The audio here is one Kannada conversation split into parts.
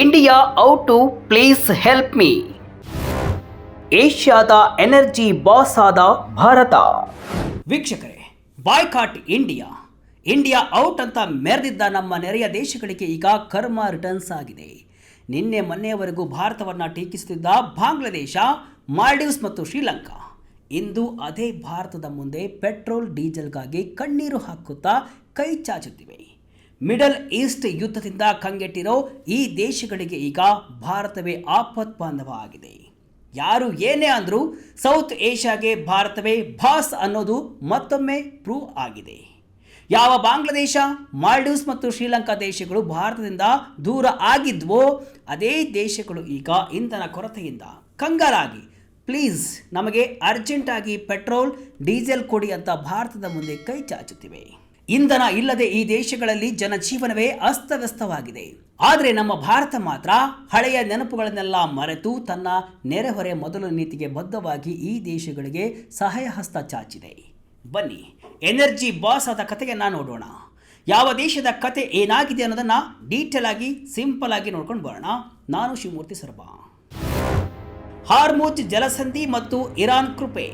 India out to please help me. ಏಷ್ಯಾದ ಎನರ್ಜಿ ಬಾಸ್ ಆದ ಭಾರತ. ವೀಕ್ಷಕರೇ, ಬಾಯ್ಕಾಟ್ ಇಂಡಿಯಾ, ಇಂಡಿಯಾ ಔಟ್ ಅಂತ ಮೆರೆದಿದ್ದ ನಮ್ಮ ನೆರೆಯ ದೇಶಗಳಿಗೆ ಈಗ ಕರ್ಮ ರಿಟರ್ನ್ಸ್ ಆಗಿದೆ. ನಿನ್ನೆ ಮೊನ್ನೆಯವರೆಗೂ ಭಾರತವನ್ನು ಟೀಕಿಸುತ್ತಿದ್ದ ಬಾಂಗ್ಲಾದೇಶ, ಮಾಲ್ಡೀವ್ಸ್ ಮತ್ತು ಶ್ರೀಲಂಕಾ ಇಂದು ಅದೇ ಭಾರತದ ಮುಂದೆ ಪೆಟ್ರೋಲ್ ಡೀಸೆಲ್ಗಾಗಿ ಕಣ್ಣೀರು ಹಾಕುತ್ತಾ ಕೈ ಚಾಚುತ್ತಿವೆ. ಮಿಡಲ್ ಈಸ್ಟ್ ಯುದ್ಧದಿಂದ ಕಂಗೆಟ್ಟಿರೋ ಈ ದೇಶಗಳಿಗೆ ಈಗ ಭಾರತವೇ ಆಪತ್ ಬಾಂಧವ ಆಗಿದೆ. ಯಾರು ಏನೇ ಅಂದರೂ ಸೌತ್ ಏಷ್ಯಾಗೆ ಭಾರತವೇ ಬಾಸ್ ಅನ್ನೋದು ಮತ್ತೊಮ್ಮೆ ಪ್ರೂವ್ ಆಗಿದೆ. ಯಾವ ಬಾಂಗ್ಲಾದೇಶ, ಮಾಲ್ಡೀವ್ಸ್ ಮತ್ತು ಶ್ರೀಲಂಕಾ ದೇಶಗಳು ಭಾರತದಿಂದ ದೂರ ಆಗಿದ್ವೋ ಅದೇ ದೇಶಗಳು ಈಗ ಇಂಧನ ಕೊರತೆಯಿಂದ ಕಂಗಾಲಾಗಿ ಪ್ಲೀಸ್ ನಮಗೆ ಅರ್ಜೆಂಟಾಗಿ ಪೆಟ್ರೋಲ್ ಡೀಸೆಲ್ ಕೊಡಿ ಅಂತ ಭಾರತದ ಮುಂದೆ ಕೈ ಚಾಚುತ್ತಿವೆ. ಇಂಧನ ಇಲ್ಲದೆ ಈ ದೇಶಗಳಲ್ಲಿ ಜನಜೀವನವೇ ಅಸ್ತವ್ಯಸ್ತವಾಗಿದೆ. ಆದರೆ ನಮ್ಮ ಭಾರತ ಮಾತ್ರ ಹಳೆಯ ನೆನಪುಗಳನ್ನೆಲ್ಲ ಮರೆತು ತನ್ನ ನೆರೆಹೊರೆ ಮೊದಲು ನೀತಿಗೆ ಬದ್ಧವಾಗಿ ಈ ದೇಶಗಳಿಗೆ ಸಹಾಯ ಹಸ್ತ ಚಾಚಿದೆ. ಬನ್ನಿ, ಎನರ್ಜಿ ಬಾಸ್ ಆದ ಕಥೆಯನ್ನು ನೋಡೋಣ. ಯಾವ ದೇಶದ ಕತೆ ಏನಾಗಿದೆ ಅನ್ನೋದನ್ನು ಡೀಟೇಲ್ ಆಗಿ ಸಿಂಪಲ್ ಆಗಿ ನೋಡ್ಕೊಂಡು ಬರೋಣ. ನಾನು ಶಿವಮೂರ್ತಿ ಸರ್ಬಾ. ಹಾರ್ಮುಜ್ ಜಲಸಂಧಿ ಮತ್ತು ಇರಾನ್ ಕೃಪೆ.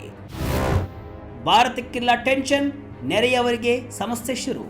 ಭಾರತಕ್ಕಿಲ್ಲ ಟೆನ್ಷನ್, ನೆರೆಯವರಿಗೆ ಸಮಸ್ಯೆ ಶುರು.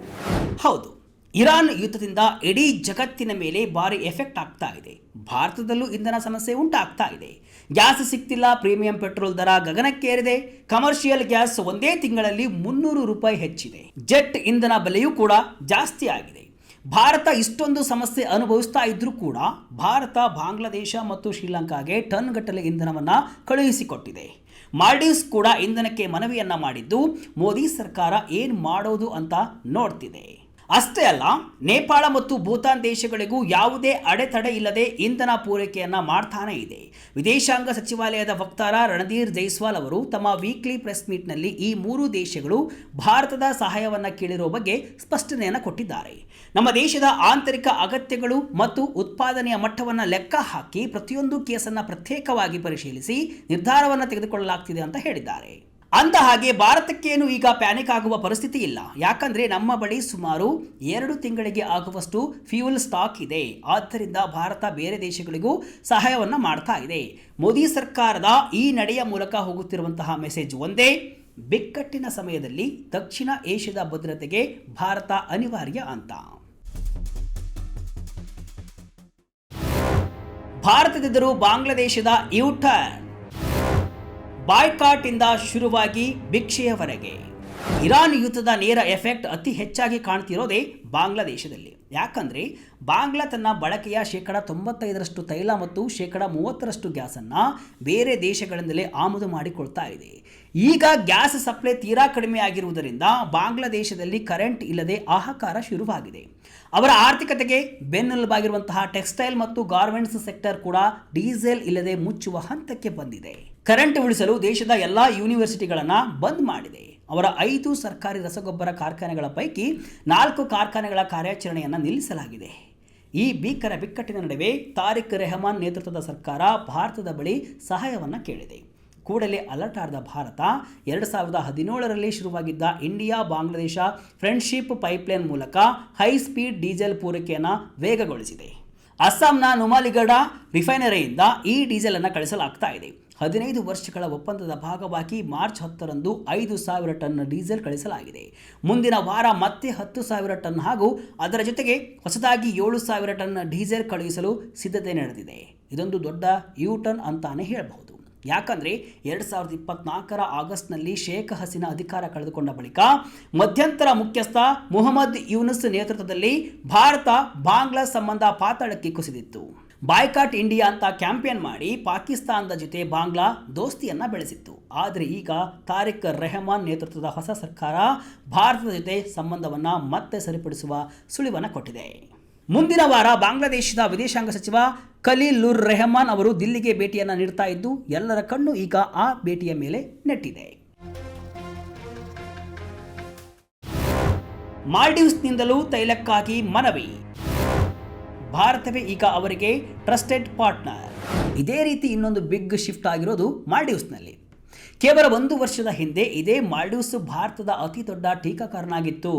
ಹೌದು, ಇರಾನ್ ಯುದ್ಧದಿಂದ ಇಡೀ ಜಗತ್ತಿನ ಮೇಲೆ ಭಾರಿ ಎಫೆಕ್ಟ್ ಆಗ್ತಾ ಇದೆ. ಭಾರತದಲ್ಲೂ ಇಂಧನ ಸಮಸ್ಯೆ ಉಂಟಾಗ್ತಾ ಇದೆ. ಗ್ಯಾಸ್ ಸಿಗ್ತಿಲ್ಲ, ಪ್ರೀಮಿಯಂ ಪೆಟ್ರೋಲ್ ದರ ಗಗನಕ್ಕೇರಿದೆ. ಕಮರ್ಷಿಯಲ್ ಗ್ಯಾಸ್ ಒಂದೇ ತಿಂಗಳಲ್ಲಿ 300 ರೂಪಾಯಿ ಹೆಚ್ಚಿದೆ. ಜೆಟ್ ಇಂಧನ ಬೆಲೆಯೂ ಕೂಡ ಜಾಸ್ತಿ ಆಗಿದೆ. ಭಾರತ ಇಷ್ಟೊಂದು ಸಮಸ್ಯೆ ಅನುಭವಿಸ್ತಾ ಇದ್ರೂ ಕೂಡ ಭಾರತ ಬಾಂಗ್ಲಾದೇಶ ಮತ್ತು ಶ್ರೀಲಂಕಾಗೆ ಟನ್ ಗಟ್ಟಲೆ ಇಂಧನವನ್ನು ಕಳುಹಿಸಿಕೊಟ್ಟಿದೆ. ಮಾಲ್ಡೀವ್ಸ್ ಕೂಡ ಇಂಧನಕ್ಕೆ ಮನವಿಯನ್ನ ಮಾಡಿದ್ದು ಮೋದಿ ಸರ್ಕಾರ ಏನು ಮಾಡೋದು ಅಂತ ನೋಡ್ತಿದೆ. ಅಷ್ಟೇ ಅಲ್ಲ, ನೇಪಾಳ ಮತ್ತು ಭೂತಾನ್ ದೇಶಗಳಿಗೂ ಯಾವುದೇ ಅಡೆತಡೆ ಇಲ್ಲದೆ ಇಂಧನ ಪೂರೈಕೆಯನ್ನ ಮಾಡ್ತಾನೆ ಇದೆ. ವಿದೇಶಾಂಗ ಸಚಿವಾಲಯದ ವಕ್ತಾರ ರಣಧೀರ್ ಜೈಸ್ವಾಲ್ ಅವರು ತಮ್ಮ ವೀಕ್ಲಿ ಪ್ರೆಸ್ ಮೀಟ್ನಲ್ಲಿ ಈ 3 ದೇಶಗಳು ಭಾರತದ ಸಹಾಯವನ್ನು ಕೇಳಿರುವ ಬಗ್ಗೆ ಸ್ಪಷ್ಟನೆಯನ್ನು ಕೊಟ್ಟಿದ್ದಾರೆ. ನಮ್ಮ ದೇಶದ ಆಂತರಿಕ ಅಗತ್ಯಗಳು ಮತ್ತು ಉತ್ಪಾದನೆಯ ಮಟ್ಟವನ್ನು ಲೆಕ್ಕ ಹಾಕಿ ಪ್ರತಿಯೊಂದು ಕೇಸನ್ನು ಪ್ರತ್ಯೇಕವಾಗಿ ಪರಿಶೀಲಿಸಿ ನಿರ್ಧಾರವನ್ನು ತೆಗೆದುಕೊಳ್ಳಲಾಗ್ತಿದೆ ಅಂತ ಹೇಳಿದ್ದಾರೆ. ಅಂದ ಹಾಗೆ ಭಾರತಕ್ಕೇನು ಈಗ ಪ್ಯಾನಿಕ್ ಆಗುವ ಪರಿಸ್ಥಿತಿ ಇಲ್ಲ. ಯಾಕಂದ್ರೆ ನಮ್ಮ ಬಳಿ ಸುಮಾರು 2 ತಿಂಗಳಿಗೆ ಆಗುವಷ್ಟು ಫ್ಯೂಯಲ್ ಸ್ಟಾಕ್ ಇದೆ. ಆದ್ದರಿಂದ ಭಾರತ ಬೇರೆ ದೇಶಗಳಿಗೂ ಸಹಾಯವನ್ನು ಮಾಡ್ತಾ ಇದೆ. ಮೋದಿ ಸರ್ಕಾರದ ಈ ನಡೆಯ ಮೂಲಕ ಹೋಗುತ್ತಿರುವಂತಹ ಮೆಸೇಜ್ ಒಂದೇ: ಬಿಕ್ಕಟ್ಟಿನ ಸಮಯದಲ್ಲಿ ದಕ್ಷಿಣ ಏಷ್ಯಾದ ಭದ್ರತೆಗೆ ಭಾರತ ಅನಿವಾರ್ಯ ಅಂತ. ಭಾರತದೆದುರು ಬಾಂಗ್ಲಾದೇಶದ ಯೂಟರ್ನ್. ಬಾಯ್ಕಾಟ್ ಇಂದ ಶುರುವಾಗಿ ಭಿಕ್ಷೆಯವರೆಗೆ ಇರಾನ್ ಯುದ್ಧದ ನೇರ ಎಫೆಕ್ಟ್ ಅತಿ ಹೆಚ್ಚಾಗಿ ಕಾಣ್ತಿರೋದೇ ಬಾಂಗ್ಲಾದೇಶದಲ್ಲಿ. ಯಾಕಂದ್ರೆ ಬಾಂಗ್ಲಾ ತನ್ನ ಬಳಕೆಯ 95% ತೈಲ ಮತ್ತು 30% ಗ್ಯಾಸನ್ನು ಬೇರೆ ದೇಶಗಳಿಂದಲೇ ಆಮದು ಮಾಡಿಕೊಳ್ತಾ ಇದೆ. ಈಗ ಗ್ಯಾಸ್ ಸಪ್ಲೈ ತೀರಾ ಕಡಿಮೆ ಆಗಿರುವುದರಿಂದ ಬಾಂಗ್ಲಾದೇಶದಲ್ಲಿ ಕರೆಂಟ್ ಇಲ್ಲದೆ ಹಾಹಾಕಾರ ಶುರುವಾಗಿದೆ. ಅವರ ಆರ್ಥಿಕತೆಗೆ ಬೆನ್ನೆಲುಬಾಗಿರುವಂತಹ ಟೆಕ್ಸ್ಟೈಲ್ ಮತ್ತು ಗಾರ್ಮೆಂಟ್ಸ್ ಸೆಕ್ಟರ್ ಕೂಡ ಡೀಸೆಲ್ ಇಲ್ಲದೆ ಮುಚ್ಚುವ ಹಂತಕ್ಕೆ ಬಂದಿದೆ. ಕರೆಂಟ್ ಉಳಿಸಲು ದೇಶದ ಎಲ್ಲ ಯೂನಿವರ್ಸಿಟಿಗಳನ್ನು ಬಂದ್ ಮಾಡಿದೆ. ಅವರ 5 ಸರ್ಕಾರಿ ರಸಗೊಬ್ಬರ ಕಾರ್ಖಾನೆಗಳ ಪೈಕಿ 4 ಕಾರ್ಖಾನೆಗಳ ಕಾರ್ಯಾಚರಣೆಯನ್ನು ನಿಲ್ಲಿಸಲಾಗಿದೆ. ಈ ಭೀಕರ ಬಿಕ್ಕಟ್ಟಿನ ನಡುವೆ ತಾರಿಕ್ ರೆಹಮಾನ್ ನೇತೃತ್ವದ ಸರ್ಕಾರ ಭಾರತದ ಬಳಿ ಸಹಾಯವನ್ನು ಕೇಳಿದೆ. ಕೂಡಲೇ ಅಲರ್ಟ್ ಆದ ಭಾರತ 2017ರಲ್ಲಿ ಶುರುವಾಗಿದ್ದ ಇಂಡಿಯಾ ಬಾಂಗ್ಲಾದೇಶ ಫ್ರೆಂಡ್ಶಿಪ್ ಪೈಪ್ಲೈನ್ ಮೂಲಕ ಹೈ ಸ್ಪೀಡ್ ಡೀಸೆಲ್ ಪೂರೈಕೆಯನ್ನು ವೇಗಗೊಳಿಸಿದೆ. ಅಸ್ಸಾಂನ ನುಮಾಲಿಗಢ ರಿಫೈನರಿಯಿಂದ ಈ ಡೀಸೆಲ್ ಅನ್ನು ಕಳಿಸಲಾಗ್ತಾ ಇದೆ. 15 ವರ್ಷಗಳ ಒಪ್ಪಂದದ ಭಾಗವಾಗಿ ಮಾರ್ಚ್ 10ರಂದು 5,000 ಟನ್ ಡೀಸೆಲ್ ಕಳಿಸಲಾಗಿದೆ. ಮುಂದಿನ ವಾರ ಮತ್ತೆ 10,000 ಟನ್ ಹಾಗೂ ಅದರ ಜೊತೆಗೆ ಹೊಸದಾಗಿ 7,000 ಟನ್ ಡೀಸೆಲ್ ಕಳುಹಿಸಲು ಸಿದ್ಧತೆ ನಡೆದಿದೆ. ಇದೊಂದು ದೊಡ್ಡ ಯೂಟರ್ನ್ ಅಂತಾನೆ ಹೇಳಬಹುದು. ಯಾಕಂದರೆ 2024ರ ಆಗಸ್ಟ್ನಲ್ಲಿ ಶೇಖ್ ಹಸೀನಾ ಅಧಿಕಾರ ಕಳೆದುಕೊಂಡ ಬಳಿಕ ಮಧ್ಯಂತರ ಮುಖ್ಯಸ್ಥ ಮುಹಮ್ಮದ್ ಯೂನುಸ್ ನೇತೃತ್ವದಲ್ಲಿ ಭಾರತ ಬಾಂಗ್ಲಾ ಸಂಬಂಧ ಪಾತಾಳಕ್ಕೆ ಕುಸಿದಿತ್ತು. ಬಾಯ್ಕಾಟ್ ಇಂಡಿಯಾ ಅಂತ ಕ್ಯಾಂಪೇನ್ ಮಾಡಿ ಪಾಕಿಸ್ತಾನದ ಜೊತೆ ಬಾಂಗ್ಲಾ ದೋಸ್ತಿಯನ್ನು ಬೆಳೆಸಿತ್ತು. ಆದರೆ ಈಗ ತಾರಿಕ್ ರೆಹಮಾನ್ ನೇತೃತ್ವದ ಹೊಸ ಸರ್ಕಾರ ಭಾರತದ ಜೊತೆ ಸಂಬಂಧವನ್ನು ಮತ್ತೆ ಸರಿಪಡಿಸುವ ಸುಳಿವನ್ನು ಕೊಟ್ಟಿದೆ. ಮುಂದಿನ ವಾರ ಬಾಂಗ್ಲಾದೇಶದ ವಿದೇಶಾಂಗ ಸಚಿವ ಖಲೀಲುರ್ ರೆಹಮಾನ್ ಅವರು ದಿಲ್ಲಿಗೆ ಭೇಟಿಯನ್ನು ನೀಡ್ತಾ ಇದ್ದು ಎಲ್ಲರ ಕಣ್ಣು ಈಗ ಆ ಭೇಟಿಯ ಮೇಲೆ ನೆಟ್ಟಿದೆ. ಮಾಲ್ಡೀವ್ಸ್ನಿಂದಲೂ ತೈಲಕ್ಕಾಗಿ ಮನವಿ. ಭಾರತವೇ ಈಗ ಅವರಿಗೆ ಟ್ರಸ್ಟೆಡ್ ಪಾರ್ಟ್ನರ್. ಇದೇ ರೀತಿ ಇನ್ನೊಂದು ಬಿಗ್ ಶಿಫ್ಟ್ ಆಗಿರೋದು ಮಾಲ್ಡೀವ್ಸ್ನಲ್ಲಿ. ಕೇವಲ 1 ವರ್ಷದ ಹಿಂದೆ ಇದೇ ಮಾಲ್ಡೀವ್ಸ್ ಭಾರತದ ಅತಿ ದೊಡ್ಡ ಟೀಕಾಕಾರನಾಗಿತ್ತು.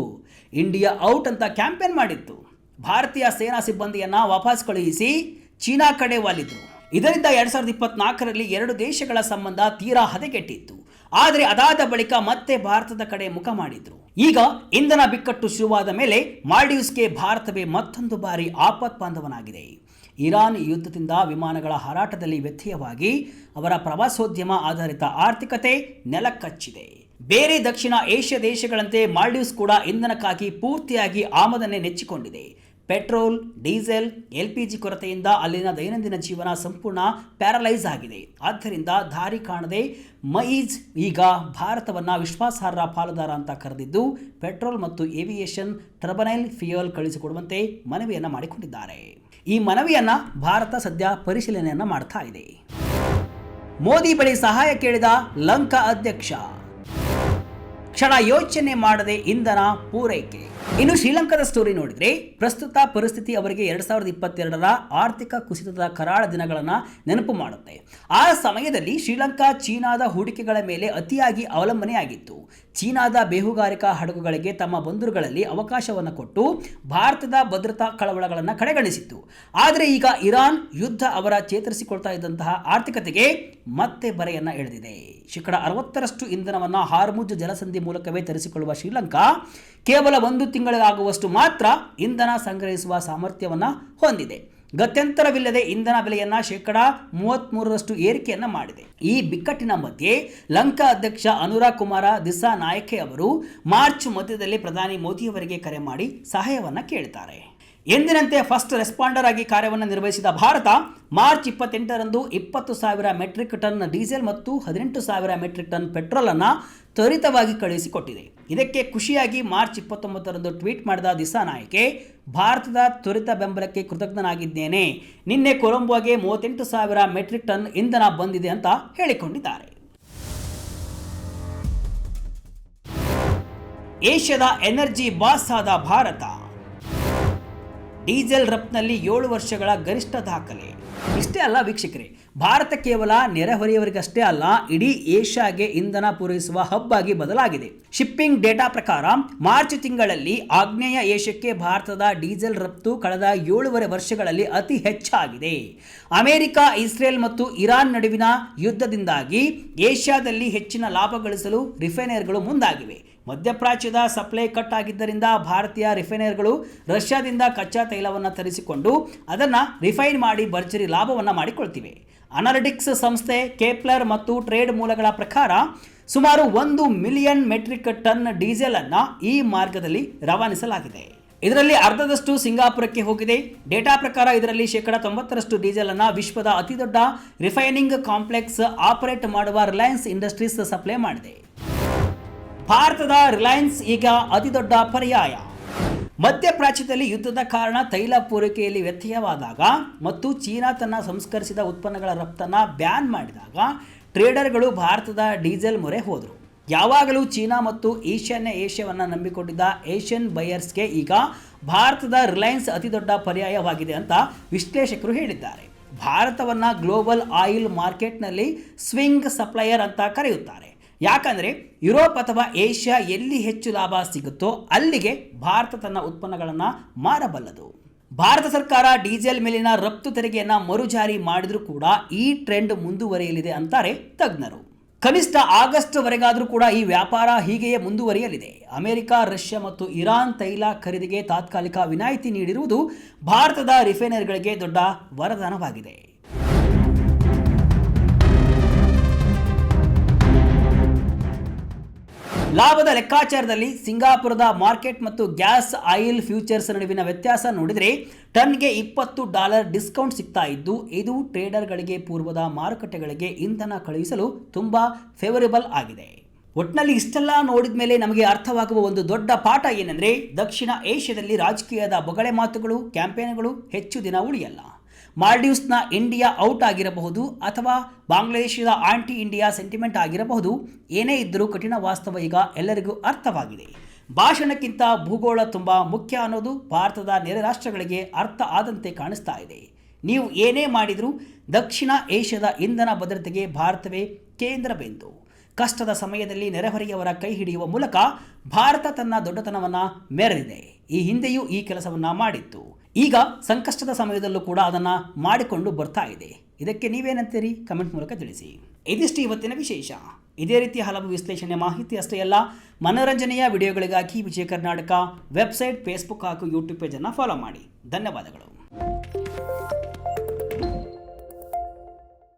ಇಂಡಿಯಾ ಔಟ್ ಅಂತ ಕ್ಯಾಂಪೇನ್ ಮಾಡಿತ್ತು. ಭಾರತೀಯ ಸೇನಾ ಸಿಬ್ಬಂದಿಯನ್ನು ವಾಪಸ್ ಕಳುಹಿಸಿ ಚೀನಾ ಕಡೆ ವಾಲಿದ್ರು. ಇದರಿಂದ 2024ರಲ್ಲಿ ಎರಡು ದೇಶಗಳ ಸಂಬಂಧ ತೀರಾ ಹದಗೆಟ್ಟಿತ್ತು. ಆದರೆ ಅದಾದ ಬಳಿಕ ಮತ್ತೆ ಭಾರತದ ಕಡೆ ಮುಖ ಮಾಡಿದ್ರು. ಈಗ ಇಂಧನ ಬಿಕ್ಕಟ್ಟು ಶುರುವಾದ ಮೇಲೆ ಮಾಲ್ಡೀವ್ಸ್ಗೆ ಭಾರತವೇ ಮತ್ತೊಂದು ಬಾರಿ ಆಪತ್ಬಾಂಧವನಾಗಿದೆ. ಇರಾನ್ ಯುದ್ಧದಿಂದ ವಿಮಾನಗಳ ಹಾರಾಟದಲ್ಲಿ ವ್ಯತ್ಯಯವಾಗಿ ಅವರ ಪ್ರವಾಸೋದ್ಯಮ ಆಧಾರಿತ ಆರ್ಥಿಕತೆ ನೆಲಕಚ್ಚಿದೆ. ಬೇರೆ ದಕ್ಷಿಣ ಏಷ್ಯಾ ದೇಶಗಳಂತೆ ಮಾಲ್ಡೀವ್ಸ್ ಕೂಡ ಇಂಧನಕ್ಕಾಗಿ ಪೂರ್ತಿಯಾಗಿ ಆಮದನ್ನೇ ನೆಚ್ಚಿಕೊಂಡಿದೆ. ಪೆಟ್ರೋಲ್, ಡೀಸೆಲ್, LPG ಕೊರತೆಯಿಂದ ಅಲ್ಲಿನ ದೈನಂದಿನ ಜೀವನ ಸಂಪೂರ್ಣ ಪ್ಯಾರಲೈಸ್ ಆಗಿದೆ. ಆದ್ದರಿಂದ ದಾರಿ ಕಾಣದೆ ಮಯೀಜ್ ಈಗ ಭಾರತವನ್ನು ವಿಶ್ವಾಸಾರ್ಹ ಪಾಲುದಾರ ಅಂತ ಕರೆದಿದ್ದು ಪೆಟ್ರೋಲ್ ಮತ್ತು ಏವಿಯೇಷನ್ ಟರ್ಬೈನ್ ಫ್ಯೂಯಲ್ ಕಳಿಸಿಕೊಡುವಂತೆ ಮನವಿಯನ್ನು ಮಾಡಿಕೊಂಡಿದ್ದಾರೆ. ಈ ಮನವಿಯನ್ನ ಭಾರತ ಸದ್ಯ ಪರಿಶೀಲನೆಯನ್ನ ಮಾಡ್ತಾ ಇದೆ. ಮೋದಿ ಬಳಿ ಸಹಾಯ ಕೇಳಿದ ಲಂಕಾ ಅಧ್ಯಕ್ಷ, ಕ್ಷಣ ಯೋಚನೆ ಮಾಡದೆ ಇಂಧನ ಪೂರೈಕೆ. ಇನ್ನು ಶ್ರೀಲಂಕಾದ ಸ್ಟೋರಿ ನೋಡಿದ್ರೆ ಪ್ರಸ್ತುತ ಪರಿಸ್ಥಿತಿ ಅವರಿಗೆ 2022ರ ಆರ್ಥಿಕ ಕುಸಿತದ ಕರಾಳ ದಿನಗಳನ್ನು ನೆನಪು ಮಾಡುತ್ತೆ. ಆ ಸಮಯದಲ್ಲಿ ಶ್ರೀಲಂಕಾ ಚೀನಾದ ಹೂಡಿಕೆಗಳ ಮೇಲೆ ಅತಿಯಾಗಿ ಅವಲಂಬನೆಯಾಗಿತ್ತು. ಚೀನಾದ ಬೇಹುಗಾರಿಕಾ ಹಡಗುಗಳಿಗೆ ತಮ್ಮ ಬಂದರುಗಳಲ್ಲಿ ಅವಕಾಶವನ್ನು ಕೊಟ್ಟು ಭಾರತದ ಭದ್ರತಾ ಕಳವಳಗಳನ್ನು ಕಡೆಗಣಿಸಿತ್ತು. ಆದರೆ ಈಗ ಇರಾನ್ ಯುದ್ಧ ಅವರ ಚೇತರಿಸಿಕೊಳ್ತಾ ಇದ್ದಂತಹ ಆರ್ಥಿಕತೆಗೆ ಮತ್ತೆ ಬರೆಯನ್ನು ಎಳೆದಿದೆ. 60% ಇಂಧನವನ್ನು ಹಾರ್ಮುಜ್ ಜಲಸಂಧಿ ಮೂಲಕವೇ ತರಿಸಿಕೊಳ್ಳುವ ಶ್ರೀಲಂಕಾ ಕೇವಲ 1 ತಿಂಗಳಿಗಾಗುವಷ್ಟು ಮಾತ್ರ ಇಂಧನ ಸಂಗ್ರಹಿಸುವ ಸಾಮರ್ಥ್ಯವನ್ನು ಹೊಂದಿದೆ. ಗತ್ಯಂತರವಿಲ್ಲದೆ ಇಂಧನ ಬೆಲೆಯನ್ನು 33% ಏರಿಕೆಯನ್ನು ಮಾಡಿದೆ. ಈ ಬಿಕ್ಕಟ್ಟಿನ ಮಧ್ಯೆ ಲಂಕಾ ಅಧ್ಯಕ್ಷ ಅನುರಾಗ್ ಕುಮಾರ ದಿಸ್ಸಾನಾಯಕೆ ಅವರು ಮಾರ್ಚ್ ಮಧ್ಯದಲ್ಲಿ ಪ್ರಧಾನಿ ಮೋದಿಯವರಿಗೆ ಕರೆ ಮಾಡಿ ಸಹಾಯವನ್ನು ಕೇಳಿದ್ದಾರೆ. ಎಂದಿನಂತೆ ಫಸ್ಟ್ ರೆಸ್ಪಾಂಡರ್ ಆಗಿ ಕಾರ್ಯವನ್ನು ನಿರ್ವಹಿಸಿದ ಭಾರತ ಮಾರ್ಚ್ 28ರಂದು 20,000 ಮೆಟ್ರಿಕ್ ಟನ್ ಡೀಸೆಲ್ ಮತ್ತು 18,000 ಮೆಟ್ರಿಕ್ ಟನ್ ಪೆಟ್ರೋಲ್ ಅನ್ನು ತ್ವರಿತವಾಗಿ ಕಳುಹಿಸಿಕೊಟ್ಟಿದೆ. ಇದಕ್ಕೆ ಖುಷಿಯಾಗಿ ಮಾರ್ಚ್ 29ರಂದು ಟ್ವೀಟ್ ಮಾಡಿದ ದಿಸ್ಸಾನಾಯಕೆ, ಭಾರತದ ತ್ವರಿತ ಬೆಂಬಲಕ್ಕೆ ಕೃತಜ್ಞನಾಗಿದ್ದೇನೆ. ನಿನ್ನೆ ಕೊಲಂಬೋಗೆ 38,000 ಮೆಟ್ರಿಕ್ ಟನ್ ಇಂಧನ ಬಂದಿದೆ ಅಂತ ಹೇಳಿಕೊಂಡಿದ್ದಾರೆ. ಏಷ್ಯಾದ ಎನರ್ಜಿ ಬಾಸ್ ಆದ ಭಾರತ, ಡೀಸೆಲ್ ರಫ್ತಿನಲ್ಲಿ 7 ವರ್ಷಗಳ ಗರಿಷ್ಠ ದಾಖಲೆ. ಇಷ್ಟೇ ಅಲ್ಲ ವೀಕ್ಷಕರೇ, ಭಾರತ ಕೇವಲ ನೆರೆಹೊರೆಯವರಿಗಷ್ಟೇ ಅಲ್ಲ, ಇಡೀ ಏಷ್ಯಾಗೆ ಇಂಧನ ಪೂರೈಸುವ ಹಬ್ ಆಗಿ ಬದಲಾಗಿದೆ. ಶಿಪ್ಪಿಂಗ್ ಡೇಟಾ ಪ್ರಕಾರ ಮಾರ್ಚ್ ತಿಂಗಳಲ್ಲಿ ಆಗ್ನೇಯ ಏಷ್ಯಾಕ್ಕೆ ಭಾರತದ ಡೀಸೆಲ್ ರಫ್ತು ಕಳೆದ 7.5 ವರ್ಷಗಳಲ್ಲಿ ಅತಿ ಹೆಚ್ಚಾಗಿದೆ. ಅಮೆರಿಕ, ಇಸ್ರೇಲ್ ಮತ್ತು ಇರಾನ್ ನಡುವಿನ ಯುದ್ಧದಿಂದಾಗಿ ಏಷ್ಯಾದಲ್ಲಿ ಹೆಚ್ಚಿನ ಲಾಭ ಗಳಿಸಲು ರಿಫೈನರಿಗಳು ಮುಂದಾಗಿವೆ. ಮಧ್ಯಪ್ರಾಚ್ಯದ ಸಪ್ಲೈ ಕಟ್ ಆಗಿದ್ದರಿಂದ ಭಾರತೀಯ ರಿಫೈನರಿಗಳು ರಷ್ಯಾದಿಂದ ಕಚ್ಚಾ ತೈಲವನ್ನು ತರಿಸಿಕೊಂಡು ಅದನ್ನು ರಿಫೈನ್ ಮಾಡಿ ಭರ್ಜರಿ ಲಾಭವನ್ನು ಮಾಡಿಕೊಳ್ತಿವೆ. ಅನಾಲಿಟಿಕ್ಸ್ ಸಂಸ್ಥೆ ಕೇಪ್ಲರ್ ಮತ್ತು ಟ್ರೇಡ್ ಮೂಲಗಳ ಪ್ರಕಾರ ಸುಮಾರು 1 ಮಿಲಿಯನ್ ಮೆಟ್ರಿಕ್ ಟನ್ ಡೀಸೆಲ್ ಅನ್ನು ಈ ಮಾರ್ಗದಲ್ಲಿ ರವಾನಿಸಲಾಗಿದೆ. ಇದರಲ್ಲಿ ಅರ್ಧದಷ್ಟು ಸಿಂಗಾಪುರಕ್ಕೆ ಹೋಗಿದೆ. ಡೇಟಾ ಪ್ರಕಾರ ಇದರಲ್ಲಿ 90% ಡೀಸೆಲ್ ಅನ್ನು ವಿಶ್ವದ ಅತಿದೊಡ್ಡ ರಿಫೈನಿಂಗ್ ಕಾಂಪ್ಲೆಕ್ಸ್ ಆಪರೇಟ್ ಮಾಡುವ ರಿಲಯನ್ಸ್ ಇಂಡಸ್ಟ್ರೀಸ್ ಸಪ್ಲೈ ಮಾಡಿದೆ. ಭಾರತದ ರಿಲಯನ್ಸ್ ಈಗ ಅತಿದೊಡ್ಡ ಪರ್ಯಾಯ. ಮಧ್ಯಪ್ರಾಚ್ಯದಲ್ಲಿ ಯುದ್ಧದ ಕಾರಣ ತೈಲ ಪೂರೈಕೆಯಲ್ಲಿ ವ್ಯತ್ಯಯವಾದಾಗ ಮತ್ತು ಚೀನಾ ತನ್ನ ಸಂಸ್ಕರಿಸಿದ ಉತ್ಪನ್ನಗಳ ರಫ್ತನ್ನು ಬ್ಯಾನ್ ಮಾಡಿದಾಗ ಟ್ರೇಡರ್ಗಳು ಭಾರತದ ಡೀಸೆಲ್ ಮೊರೆ ಹೋದರು. ಯಾವಾಗಲೂ ಚೀನಾ ಮತ್ತು ಈಶಾನ್ಯ ಏಷ್ಯಾವನ್ನು ನಂಬಿಕೊಂಡಿದ್ದ ಏಷ್ಯನ್ ಬಯರ್ಸ್ಗೆ ಈಗ ಭಾರತದ ರಿಲಯನ್ಸ್ ಅತಿದೊಡ್ಡ ಪರ್ಯಾಯವಾಗಿದೆ ಅಂತ ವಿಶ್ಲೇಷಕರು ಹೇಳಿದ್ದಾರೆ. ಭಾರತವನ್ನು ಗ್ಲೋಬಲ್ ಆಯಿಲ್ ಮಾರ್ಕೆಟ್ನಲ್ಲಿ ಸ್ವಿಂಗ್ ಸಪ್ಲೈಯರ್ ಅಂತ ಕರೆಯುತ್ತಾರೆ. ಯಾಕಂದರೆ ಯುರೋಪ್ ಅಥವಾ ಏಷ್ಯಾ ಎಲ್ಲಿ ಹೆಚ್ಚು ಲಾಭ ಸಿಗುತ್ತೋ ಅಲ್ಲಿಗೆ ಭಾರತ ತನ್ನ ಉತ್ಪನ್ನಗಳನ್ನು ಮಾರಬಲ್ಲದು. ಭಾರತ ಸರ್ಕಾರ ಡೀಸೆಲ್ ಮೇಲಿನ ರಫ್ತು ತೆರಿಗೆಯನ್ನು ಮರುಜಾರಿ ಮಾಡಿದರೂ ಕೂಡ ಈ ಟ್ರೆಂಡ್ ಮುಂದುವರಿಯಲಿದೆ ಅಂತಾರೆ ತಜ್ಞರು. ಕನಿಷ್ಠ ಆಗಸ್ಟ್ ವರೆಗಾದರೂ ಕೂಡ ಈ ವ್ಯಾಪಾರ ಹೀಗೆಯೇ ಮುಂದುವರಿಯಲಿದೆ. ಅಮೆರಿಕ, ರಷ್ಯಾ ಮತ್ತು ಇರಾನ್ ತೈಲ ಖರೀದಿಗೆ ತಾತ್ಕಾಲಿಕ ವಿನಾಯಿತಿ ನೀಡಿರುವುದು ಭಾರತದ ರಿಫೈನರಿಗಳಿಗೆ ದೊಡ್ಡ ವರದಾನವಾಗಿದೆ. ಲಾಭದ ಲೆಕ್ಕಾಚಾರದಲ್ಲಿ ಸಿಂಗಾಪುರದ ಮಾರ್ಕೆಟ್ ಮತ್ತು ಗ್ಯಾಸ್ ಆಯಿಲ್ ಫ್ಯೂಚರ್ಸ್ ನಡುವಿನ ವ್ಯತ್ಯಾಸ ನೋಡಿದರೆ ಟನ್ಗೆ $20 ಡಿಸ್ಕೌಂಟ್ ಸಿಗ್ತಾ ಇದ್ದು, ಇದು ಟ್ರೇಡರ್ಗಳಿಗೆ ಪೂರ್ವದ ಮಾರುಕಟ್ಟೆಗಳಿಗೆ ಇಂಧನ ಕಳುಹಿಸಲು ತುಂಬ ಫೇವರೇಬಲ್ ಆಗಿದೆ. ಒಟ್ಟಿನಲ್ಲಿ ಇಷ್ಟೆಲ್ಲ ನೋಡಿದ ಮೇಲೆ ನಮಗೆ ಅರ್ಥವಾಗುವ ಒಂದು ದೊಡ್ಡ ಪಾಠ ಏನೆಂದರೆ, ದಕ್ಷಿಣ ಏಷ್ಯಾದಲ್ಲಿ ರಾಜಕೀಯದ ಬೊಗಳೆ ಮಾತುಗಳು, ಕ್ಯಾಂಪೇನ್ಗಳು ಹೆಚ್ಚು ದಿನ ಉಳಿಯಲ್ಲ. ಮಾಲ್ಡೀವ್ಸ್ನ ಇಂಡಿಯಾ ಔಟ್ ಆಗಿರಬಹುದು ಅಥವಾ ಬಾಂಗ್ಲಾದೇಶದ ಆಂಟಿ ಇಂಡಿಯಾ ಸೆಂಟಿಮೆಂಟ್ ಆಗಿರಬಹುದು. ಏನೇ ಇದ್ದರೂ ಕಠಿಣ ವಾಸ್ತವ ಈಗ ಎಲ್ಲರಿಗೂ ಅರ್ಥವಾಗಿದೆ. ಭಾಷಣಕ್ಕಿಂತ ಭೂಗೋಳ ತುಂಬ ಮುಖ್ಯ ಅನ್ನೋದು ಭಾರತದ ನೆರೆ ರಾಷ್ಟ್ರಗಳಿಗೆ ಅರ್ಥ ಆದಂತೆ ಕಾಣಿಸ್ತಾ ಇದೆ. ನೀವು ಏನೇ ಮಾಡಿದರೂ ದಕ್ಷಿಣ ಏಷ್ಯಾದ ಇಂಧನ ಭದ್ರತೆಗೆ ಭಾರತವೇ ಕೇಂದ್ರ ಬಿಂದು. ಕಷ್ಟದ ಸಮಯದಲ್ಲಿ ನೆರೆಹೊರೆಯವರ ಕೈ ಹಿಡಿಯುವ ಮೂಲಕ ಭಾರತ ತನ್ನ ದೊಡ್ಡತನವನ್ನು ಮೆರೆದಿದೆ. ಈ ಹಿಂದೆಯೂ ಈ ಕೆಲಸವನ್ನು ಮಾಡಿತ್ತು. ಈಗ ಸಂಕಷ್ಟದ ಸಮಯದಲ್ಲೂ ಕೂಡ ಅದನ್ನು ಮಾಡಿಕೊಂಡು ಬರ್ತಾ ಇದೆ. ಇದಕ್ಕೆ ನೀವೇನಂತೀರಿ? ಕಮೆಂಟ್ ಮೂಲಕ ತಿಳಿಸಿ. ಇದಿಷ್ಟು ಇವತ್ತಿನ ವಿಶೇಷ. ಇದೇ ರೀತಿ ಹಲವು ವಿಶ್ಲೇಷಣೆ ಮಾಹಿತಿ ಅಷ್ಟೇ ಅಲ್ಲ, ಮನೋರಂಜನೆಯ ವಿಡಿಯೋಗಳಿಗಾಗಿ ವಿಜಯ ಕರ್ನಾಟಕ ವೆಬ್ಸೈಟ್, ಫೇಸ್ಬುಕ್ ಹಾಗೂ ಯೂಟ್ಯೂಬ್ ಪೇಜನ್ನು ಫಾಲೋ ಮಾಡಿ. ಧನ್ಯವಾದಗಳು.